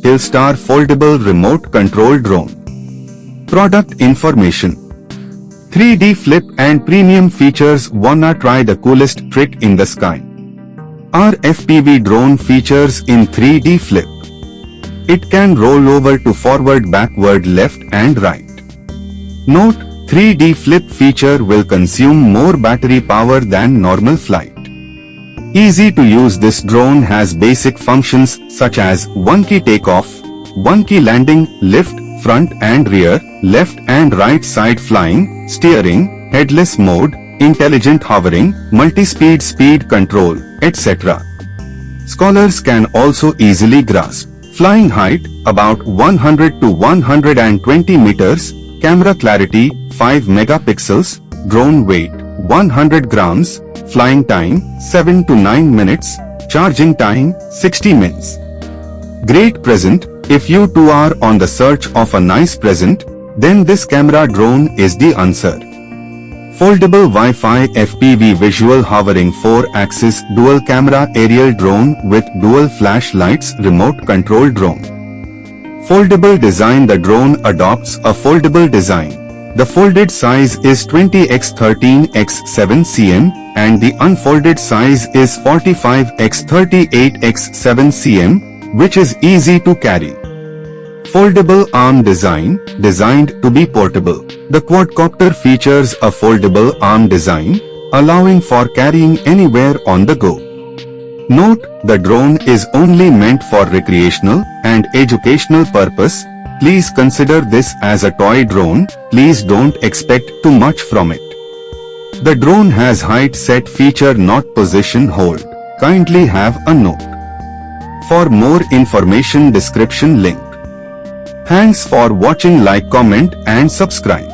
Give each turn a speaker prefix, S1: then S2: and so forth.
S1: HILLSTAR Foldable Remote Control Drone. Product information. 3D flip and premium features. Wanna try the coolest trick in the sky? Our FPV drone features in 3D flip. It can roll over to forward, backward, left and right. Note, 3D flip feature will consume more battery power than normal flight. Easy to use, this drone has basic functions such as 1-key takeoff, 1-key landing, lift, front and rear, left and right side flying, steering, headless mode, intelligent hovering, multi-speed speed control, etc. Scholars can also easily grasp. Flying height, about 100 to 120 meters, camera clarity, 5 megapixels, drone weight, 100 grams, flying time, 7 to 9 minutes, charging time, 60 minutes. Great present. If you too are on the search of a nice present, then this camera drone is the answer. Foldable Wi-Fi FPV visual hovering 4-axis dual camera aerial drone with dual flashlights remote control drone. Foldable design. The drone adopts a foldable design. The folded size is 20x13x7 cm and the unfolded size is 45x38x7 cm, which is easy to carry. Foldable arm design, designed to be portable. The quadcopter features a foldable arm design, allowing for carrying anywhere on the go. Note, the drone is only meant for recreational and educational purpose. Please consider this as a toy drone. Please don't expect too much from it. The drone has height set feature, not position hold. Kindly have a note. For more information, description link. Thanks for watching. Like, comment and subscribe.